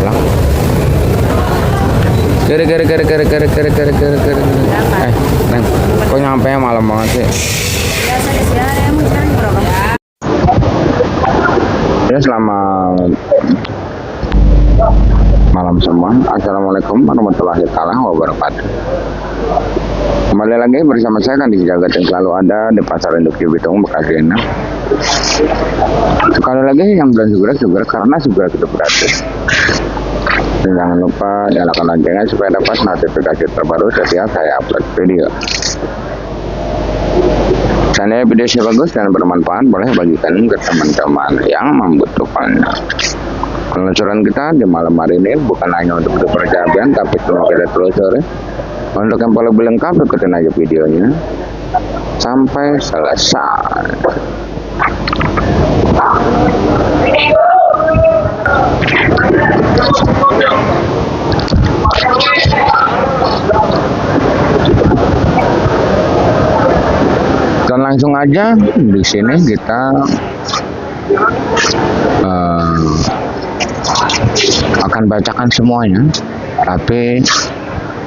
lah. Kiri. Neng, kok nyampe malam banget sih? Ya, selamat malam semua. Assalamualaikum warahmatullahi wabarakatuh. Kembali lagi bersama saya kan di Jagat yang selalu ada di Pasar Induk Cibitung, Bekasi ini. Sekali lagi yang belum segera karena segera itu gratis. Dan jangan lupa nyalakan loncengnya supaya dapat notifikasi terbaru setiap saya upload video. Seandainya video saya bagus dan bermanfaat, boleh bagikan ke teman-teman yang membutuhkannya. Peluncuran kita di malam hari ini bukan hanya untuk percabulan, tapi semua kita telusuri. Untuk yang lebih lengkap, ikutin aja videonya sampai selesai. Dan langsung aja di sini kita akan bacakan semuanya, tapi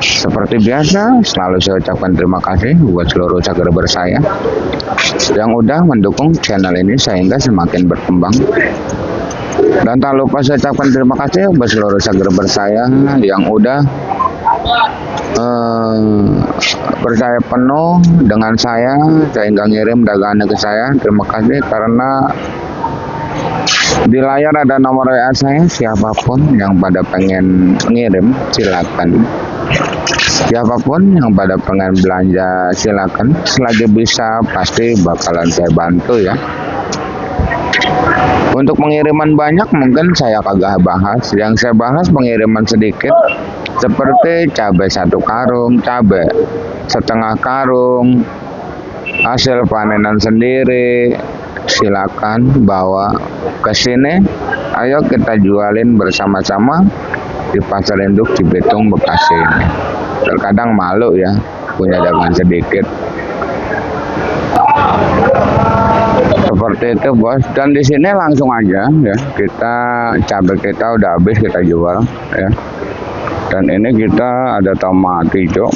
seperti biasa selalu saya ucapkan terima kasih buat seluruh subscriber saya yang udah mendukung channel ini sehingga semakin berkembang. Dan tak lupa saya ucapkan terima kasih buat seluruh subscriber saya yang udah percaya penuh dengan saya sehingga ngirim dagangannya ke saya. Terima kasih, karena di layar ada nomor WA saya. Siapapun yang pada pengen ngirim silakan, siapapun yang pada pengen belanja silakan, selagi bisa pasti bakalan saya bantu ya. Untuk pengiriman banyak mungkin saya kagak bahas, yang saya bahas pengiriman sedikit seperti cabai 1 karung, cabai setengah karung, hasil panenan sendiri, silakan bawa ke sini. Ayo kita jualin bersama-sama di Pasar Induk Cibitung, Bekasi ini. Terkadang malu ya punya dagangan sedikit. Seperti itu bos. Dan di sini langsung aja ya, kita cabai kita udah habis kita jual ya. Dan ini kita ada tomat hijau.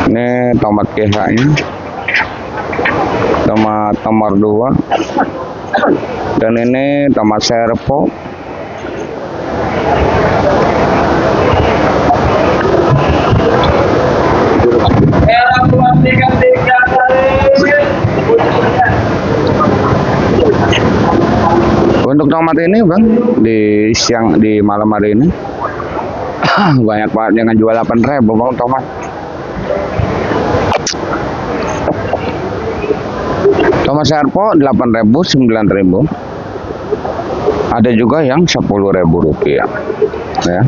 Ini tomat GH-nya. Tomat nomor 2. Dan ini tomat serpo. Untuk tomat ini bang, di malam hari ini banyak banget yang jual 8.000 bang tomat. Tomat serpo 8.000, 9.000. Ada juga yang 10.000 rupiah ya.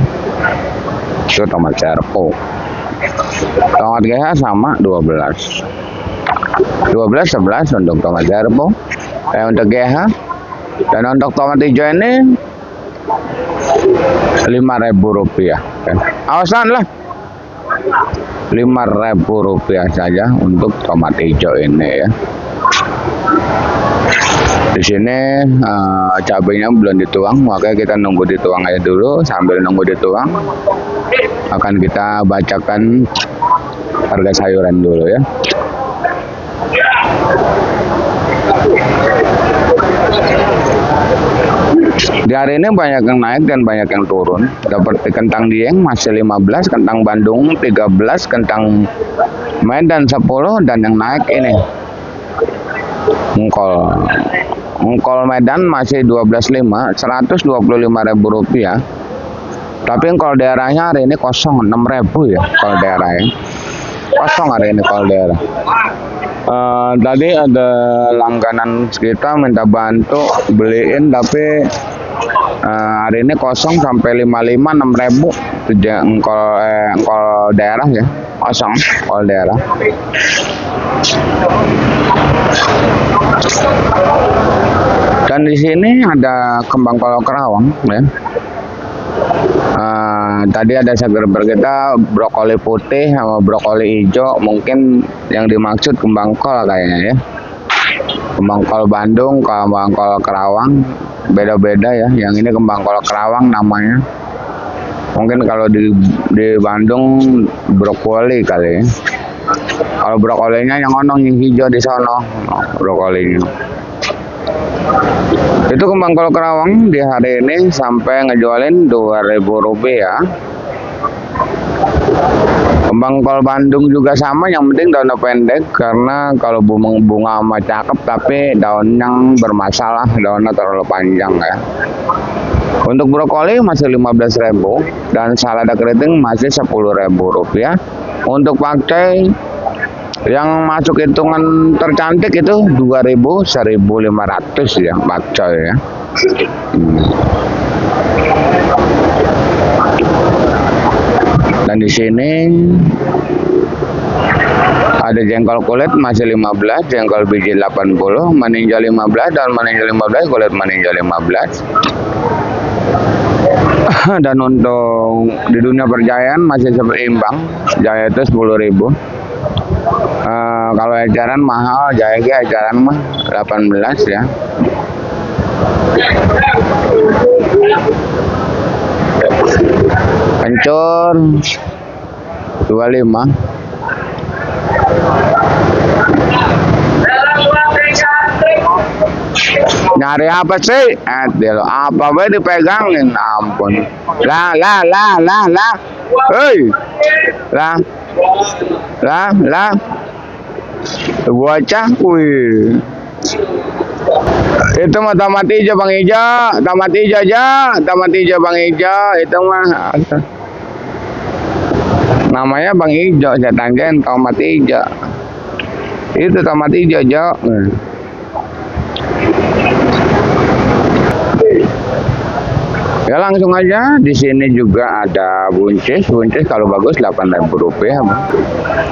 Itu tomat serpo. Tomat GH sama 12 11 untuk tomat serpo. Untuk GH. Dan untuk tomat hijau ini 5.000 rupiah. Awasan lah, 5.000 rupiah saja untuk tomat hijau ini ya. Di sini cabenya belum dituang, makanya kita nunggu dituang aja dulu. Sambil nunggu dituang, akan kita bacakan harga sayuran dulu ya. Di hari ini banyak yang naik dan banyak yang turun. Seperti kentang Dieng masih 15, kentang Bandung 13, kentang Medan 10, dan yang naik ini engkol Medan masih 12.5, 125.000 rupiah. Tapi engkol daerahnya hari ini kosong, 6.000 ya kalau daerahnya. Kosong hari ini kalau daerah. Tadi ada langganan kita minta bantu beliin, tapi hari ini kosong sampai 55, 6.000. Engkol daerah ya, kosong engkol daerah. Dan di sini ada kembang kolok Kerawang ya. Tadi ada subscriber kita brokoli putih sama brokoli hijau, mungkin yang dimaksud kembang kol kayaknya ya. Kembang kol Bandung, kembang kol Kerawang beda-beda ya. Yang ini kembang kol Kerawang namanya. Mungkin kalau di Bandung brokoli kali ya. Kalau brokolinya yang onong yang hijau di sono, brokolinya. Itu kembang kol Kerawang di hari ini sampai ngejualin Rp2.000. Kembang kol Bandung juga sama, yang penting daunnya pendek karena kalau bunga sama cakep tapi daun yang bermasalah, daunnya terlalu panjang ya. Untuk brokoli masih 15.000 dan salada keriting masih Rp10.000. Untuk pakcai yang masuk hitungan tercantik itu 2.000, 1.500 ya pakcai ya. Dan di sini ada jengkol kulit masih 15, jengkol biji 80, meninjau 15 dan meninjau 15, kulit meninjau 15. Dan untuk di dunia perjayaan masih seimbang, jaya itu 10.000. Kalau eceran mahal, jaya eceran mah 18 ya. Kencur 25. Nyari apa sih? Apa be dipegangin? Ampun. Lah. Hei. Lah. Bocah, wih. Itu mah tamat hijau Bang Ijo, tamat hijau Bang Ijo, itu mah namanya Bang Ijo, saya tanjain tamat hijau. Itu tamat hijau, Jo. Ya langsung aja, di sini juga ada buncis kalau bagus Rp8.000.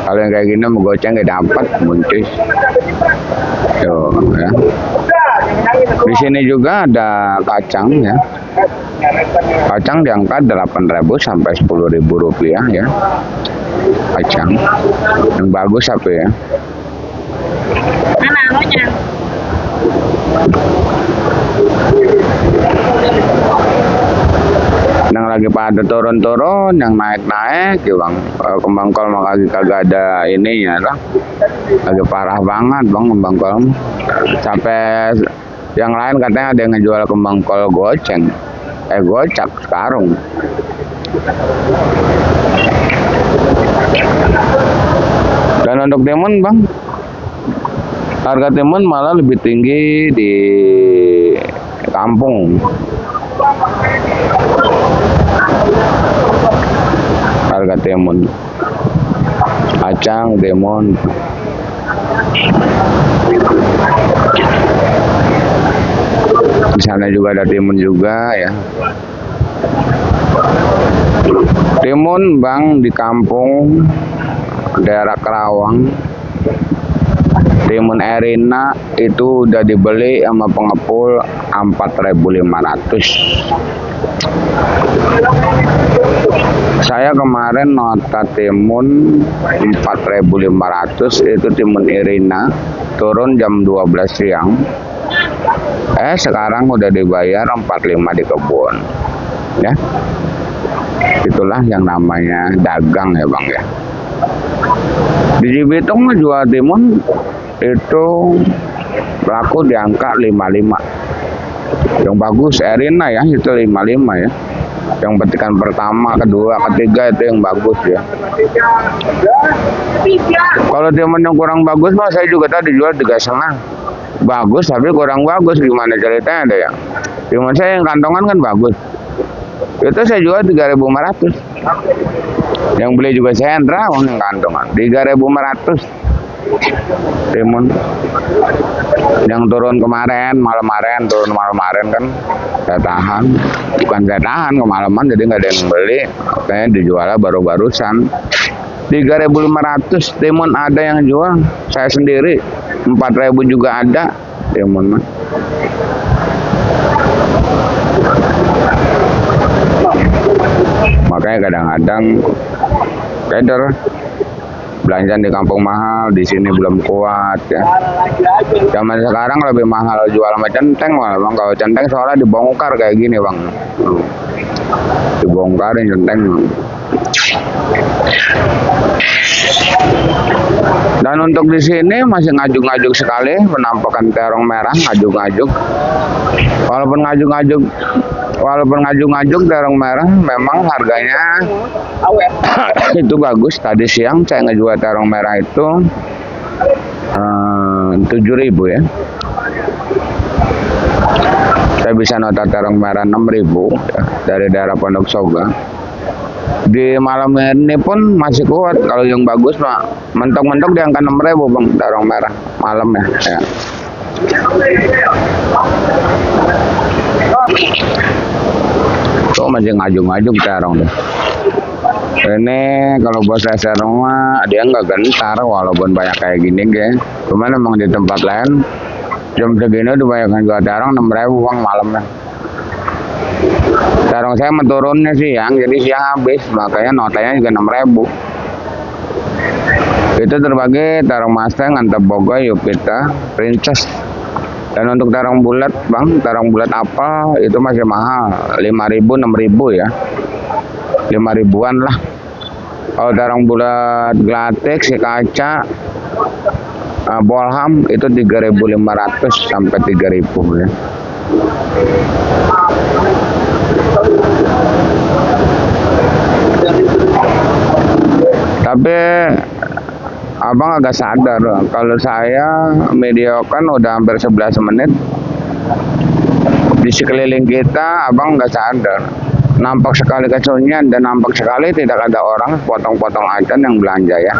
Kalau yang kayak gini mau goceng nggak dapat buncis. Tuh ya. Di sini juga ada kacang ya. Kacang diangkat 8.000 sampai Rp10.000 ya. Kacang yang bagus apa ya? Mana anunya? Yang lagi pada turun-turun, yang naik-naik ya Bang. Kembang kol mah kagak ada ininya lah. Lagi parah banget Bang kembang kol. Sampai yang lain katanya ada yang ngejual kembang kol goceng. Gocak sekarung. Dan untuk timun Bang, harga timun malah lebih tinggi di kampung. Harga timun, kacang, timun. Di sana juga ada timun juga ya. Timun Bang di kampung daerah Kerawang, timun Erina itu udah dibeli sama pengepul 4.500. Saya kemarin nota timun 4.500, itu timun Erina, turun jam 12 siang. Sekarang udah dibayar 45 di kebun. Ya. Itulah yang namanya dagang ya Bang ya. Di Cibitung jual timun itu laku di angka 55. Yang bagus Erina ya, itu 55 ya. Yang petikan pertama, kedua, ketiga itu yang bagus ya. Kalau timun yang kurang bagus mah saya juga tadi jual 3,5. Bagus tapi kurang bagus, gimana ceritanya ada ya. Timun saya yang kantongan kan bagus. Itu saya jual 3.500. Yang beli juga saya Hendra, yang kantongan 3.500. Timun yang turun kemarin, turun malam kan saya tahan, bukan saya tahan kemalaman, jadi nggak ada yang beli, kayaknya dijualnya baru-barusan 3.500. Timun ada yang jual, saya sendiri 4.000 juga ada timun mah. Makanya kadang-kadang trader Belanja di kampung mahal, di sini belum kuat ya. Zaman sekarang lebih mahal jual sama centeng malah bang. Kalau centeng soalnya dibongkar kayak gini bang, dibongkarin centeng. Dan untuk di sini masih ngajuk-ngajuk sekali penampakan terong merah, ngajuk-ngajuk. Walaupun ngajuk-ngajuk terong merah, memang harganya itu bagus. Tadi siang saya ngejual terong merah itu 7.000 ya. Saya bisa nota terong merah 6.000 ya, dari daerah Pondok Soga. Di malam ini pun masih kuat. Kalau yang bagus mah mentok-mentok di angka 6.000 bang, terong merah malam ya. Tuh masih ngajuk-ngajuk terong deh. Ini kalau bos saya rumah dia nggak gentar walaupun banyak kayak gini guys. Cuman emang di tempat lain jam segini udah banyak yang jual terong 6.000 bang malamnya. Terong saya menurunnya siang, jadi siang habis, makanya notanya juga 6.000. Itu terbagi terong Mustang, Antep Bogoy, Yupita, Princess. Dan untuk terong bulat bang, terong bulat apa itu masih mahal, 5.000, 6.000 ya, 5.000-an lah. Kalau terong bulat glatik, si kaca, bolham itu 3.500 sampai 3.000 ya. Tapi abang agak sadar kalau saya videokan udah hampir 11 menit di sekeliling kita, abang nggak sadar. Nampak sekali kesunyian dan nampak sekali tidak ada orang, potong-potong aja yang belanja ya.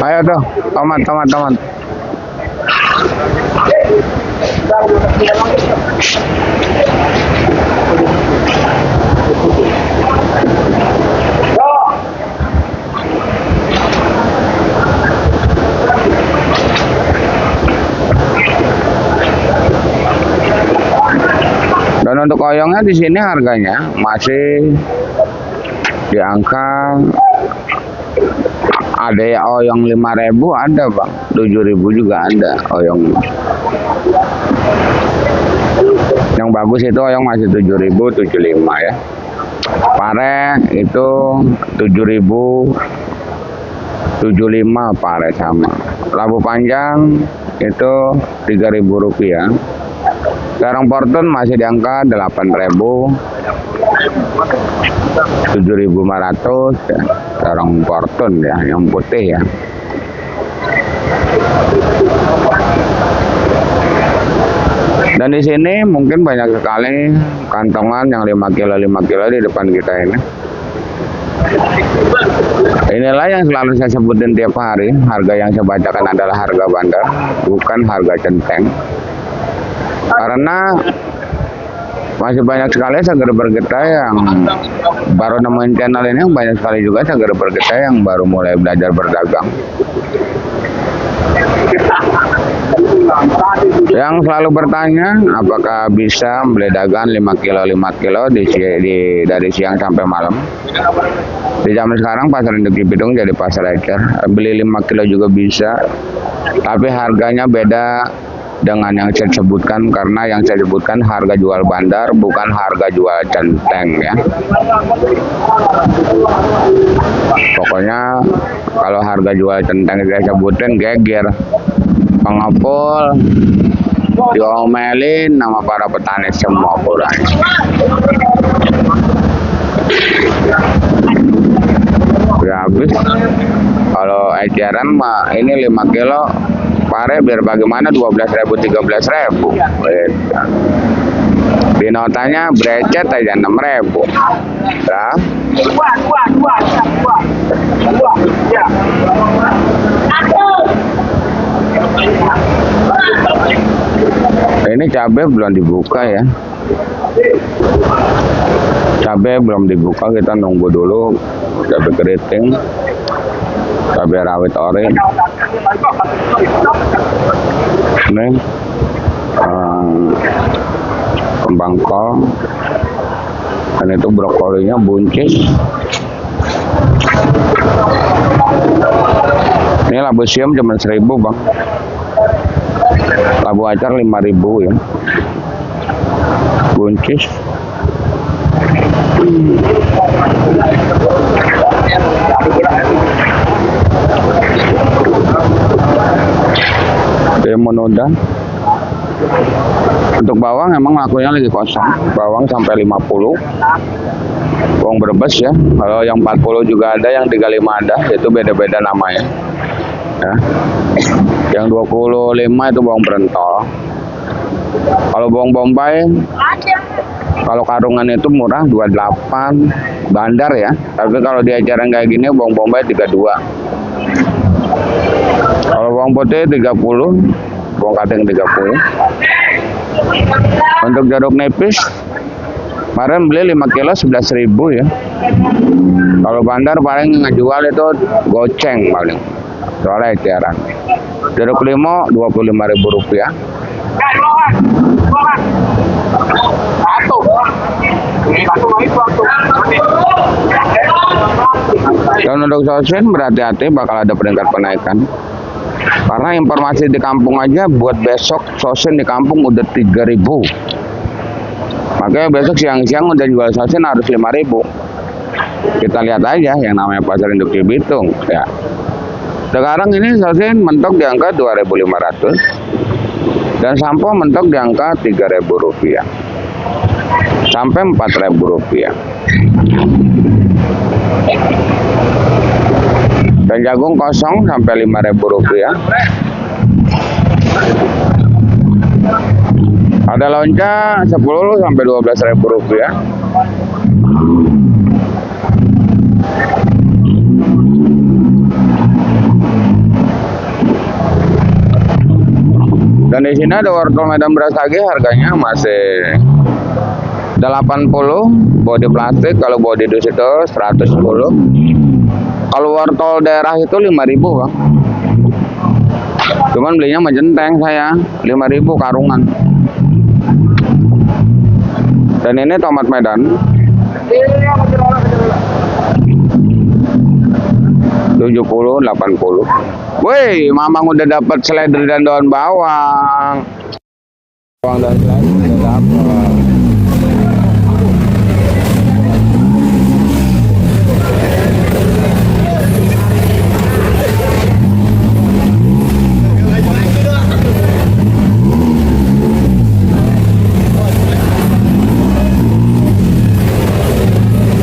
Ayo tuh, tomat. Dan untuk oyongnya di sini harganya masih di angka, ada ya oyong 5.000 ada bang, 7.000 juga ada oyong. Yang bagus itu oyong masih 7.000, 75 ya. Pare itu 7.000, 75 pare sama. Labu panjang itu 3.000 rupiah. Terong Fortune masih di angka 8.000, 7.500 ya. Terong Fortune ya, yang putih ya. Dan di sini mungkin banyak sekali kantongan yang 5 kilo di depan kita ini. Inilah yang selalu saya sebutin tiap hari. Harga yang saya bacakan adalah harga bandar, bukan harga centeng. Karena masih banyak sekali seger-geger kita yang baru nemuin channel ini, banyak sekali juga seger-geger kita yang baru mulai belajar berdagang. Yang selalu bertanya apakah bisa beli dagang 5 kilo dari siang sampai malam. Di zaman sekarang pasar induk Cibidung jadi pasar ecer, beli 5 kilo juga bisa, tapi harganya beda dengan yang saya sebutkan, karena yang saya sebutkan harga jual bandar, bukan harga jual centeng ya. Pokoknya kalau harga jual centeng saya sebutin geger, pengepul, diomelin nama para petani semua kurang. Ya habis. Kalau eceran mah ini 5 kilo pare biar bagaimana 12.000, 13.000. Di notanya brecet aja 6.000. Nah. Ini cabai belum dibuka ya. Cabai belum dibuka, kita nunggu dulu. Cabai keriting, cabai rawit ori. Ini kembang kol. Dan itu brokolinya buncis. Ini labu siam cuma 1.000 bang. Labu acar 5.000 ya. Buncis. Demonoda. Untuk bawang emang lakunya lagi kosong. Bawang sampai 50. Bawang Brebes ya. Kalau yang 40 juga ada, yang 35 ada. Itu beda-beda namanya. Ya. Yang 25 itu bawang berentol. Kalau bawang bombay, kalau karungan itu murah 28 bandar ya. Tapi kalau di ajaran kayak gini bawang bombay 32. Kalau bawang putih 30, bawang kating 30. Untuk jeruk nipis, kemarin beli 5 kilo 11.000 ya. Kalau bandar paling ngejual itu goceng paling. Soalnya eceran. Jeruk limau 25.000 rupiah. Dan untuk sosin berhati-hati bakal ada peningkat penaikan. Karena informasi di kampung aja buat besok sosin di kampung udah 3.000. Makanya besok siang-siang udah jual sosin harus 5.000. Kita lihat aja yang namanya pasar induk Cibitung ya. Sekarang ini sosin mentok di angka 2.500 dan sampo mentok di angka 3.000 rupiah sampai 4.000 rupiah. Dan jagung kosong sampai 5.000 rupiah. Ada lonca 10 sampai 12.000 rupiah. Dan di sini ada wortel Medan Brastagi, harganya masih 80 bodi plastik, kalau bodi dus itu 110. Kalau wortel daerah itu 5.000 bang. Cuman belinya majenteng saya 5.000 karungan. Dan ini tomat Medan 70, 80. Woi, mamang udah dapat seledri dan daun bawang. Bawang dan seledri udah dapat.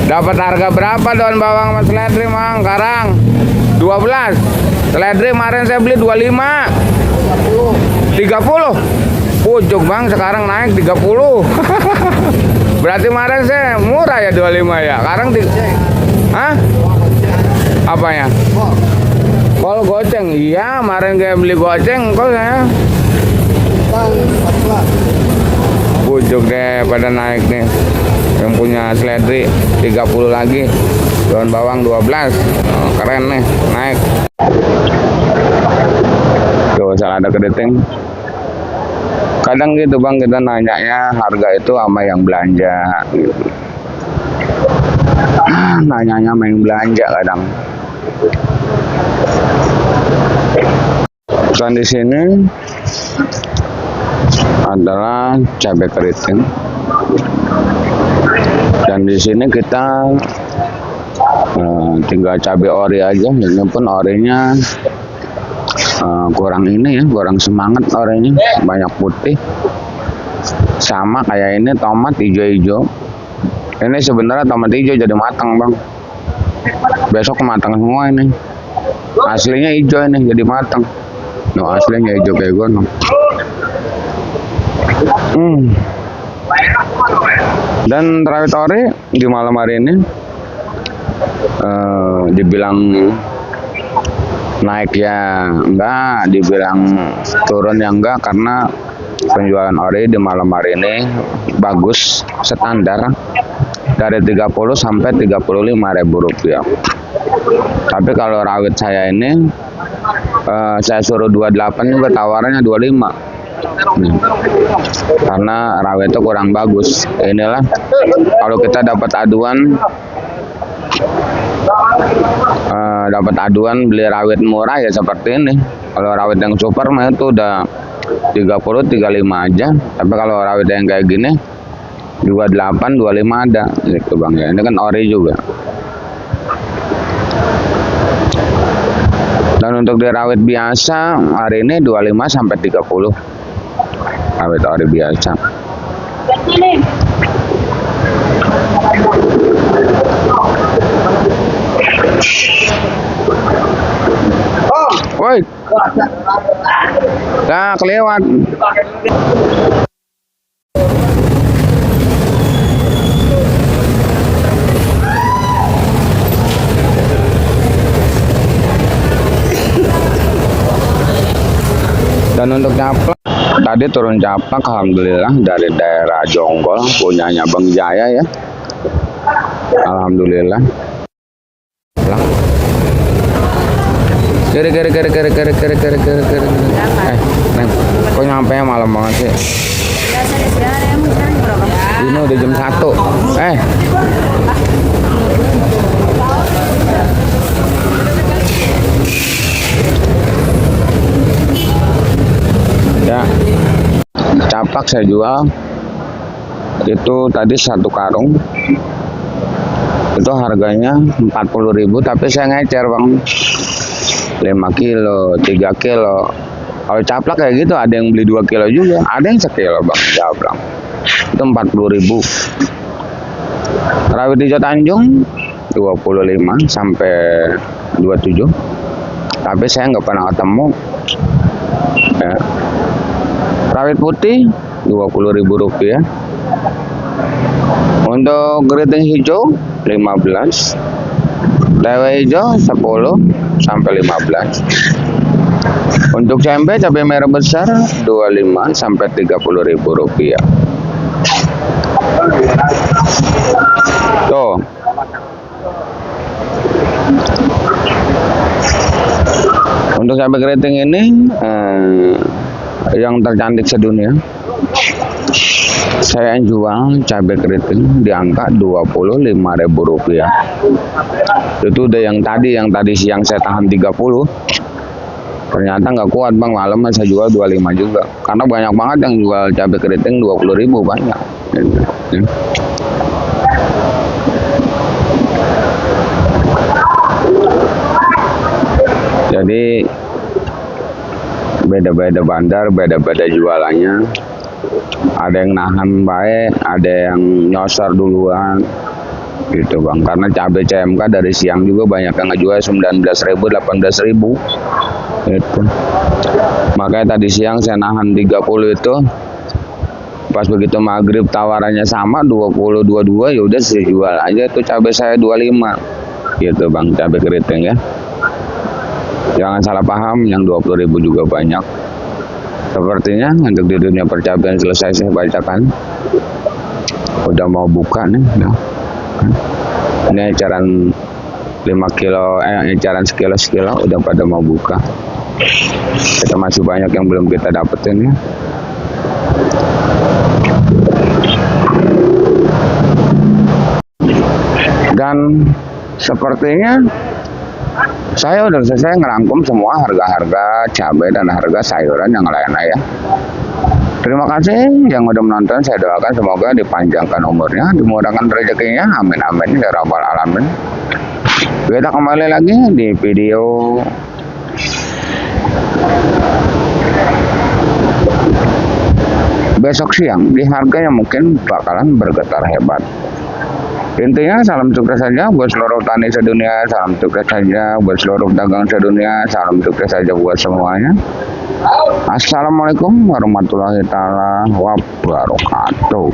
Dapat harga berapa daun bawang mas seledri mang? Karang 12. Seledri kemarin saya beli 25. 30. Pucuk bang, sekarang naik 30. Berarti kemarin saya murah ya 25 ya. Sekarang hah? Apanya? Kol goceng. Iya, kemarin kayak beli goceng kol saya. Pucuk deh pada naik nih. Yang punya seledri 30 lagi. Daun bawang 12. Oh, keren nih, naik. Tuh, salah ada kedeting. Kadang gitu bang, kita nanyanya harga itu sama yang belanja gitu. Nanyanya sama yang belanja kadang. Dan di sini adalah cabai keriting. Dan di sini kita tinggal cabai ori aja. Ini pun orinya kurang ini ya, kurang semangat orinya, banyak putih. Sama kayak ini tomat hijau-hijau. Ini sebenarnya tomat hijau jadi matang bang. Besok matang semua ini. Aslinya hijau ini jadi matang. No, aslinya hijau kayak gue no. Dan rawit ori di malam hari ini dibilang naik ya enggak, dibilang turun ya enggak, karena penjualan ori di malam hari ini bagus, standar dari 30 sampai 35.000 rupiah. Tapi kalau rawit saya ini saya suruh 28 juga tawarannya 25. Karena rawit itu kurang bagus. Inilah kalau kita dapat aduan beli rawit murah ya seperti ini. Kalau rawit yang super mah itu udah 30 35 aja. Tapi kalau rawit yang kayak gini 28 25 ada gitu Bang ya. Ini kan ori juga. Dan untuk di rawit biasa hari ini 25 sampai 30. Rawit ori biasa. Woi. Nah, kelewat. Dan untuk caplak, tadi turun caplak alhamdulillah dari daerah Jonggol, punyanya Bang Jaya ya. Alhamdulillah. Kiri. Neng, kok nyampe malam banget sih? Ini udah jam 1. Ya, caplak saya jual itu tadi 1 karung itu harganya 40.000, tapi saya ngecer Bang, 5 kilo 3 kilo. Kalau caplak kayak gitu ada yang beli 2 kilo juga, ada yang 1 kilo Bang caplak, itu 40.000. Rawit hijau Tanjung 25 sampai 27, tapi saya nggak pernah ketemu ya. Rawit putih 20.000 rupiah. Untuk keriting hijau 15, tewe hijau 10 sampai 15. Untuk cabai merah besar 25 sampai 30.000 rupiah. Tuh. Untuk cabai keriting ini yang tercantik sedunia, saya jual cabai keriting di angka 25.000 rupiah. Itu udah yang tadi siang saya tahan 30. Ternyata nggak kuat Bang, malam saya jual 25 juga. Karena banyak banget yang jual cabai keriting 20.000, banyak. Jadi beda-beda bandar, beda-beda jualannya. Ada yang nahan baik, ada yang nyosor duluan gitu Bang. Karena cabai CMK dari siang juga banyak yang ngejual 19.000, 18.000 gitu. Makanya tadi siang saya nahan 30 itu. Pas begitu maghrib tawarannya sama 20 22, ya udah saya jual aja itu cabai saya 25 gitu Bang, cabai keriting ya. Jangan salah paham, yang 20.000 juga banyak. Sepertinya untuk di dunia percabayan selesai saya bacakan. Udah mau buka nih ya. Ini eceran 5 kilo, eceran sekilo udah pada mau buka. Kita masih banyak yang belum kita dapetin ya. Dan sepertinya saya udah selesai ngerangkum semua harga-harga cabai dan harga sayuran yang lainnya ya. Terima kasih yang udah menonton. Saya doakan semoga dipanjangkan umurnya, dimurahkan rezekinya, amin amin ya rabbal alamin. Kita kembali lagi di video besok siang di harga yang mungkin bakalan bergetar hebat. Intinya salam sukses saja buat seluruh tani sedunia, salam sukses saja buat seluruh dagang sedunia, salam sukses saja buat semuanya. Assalamualaikum warahmatullahi taala wabarakatuh.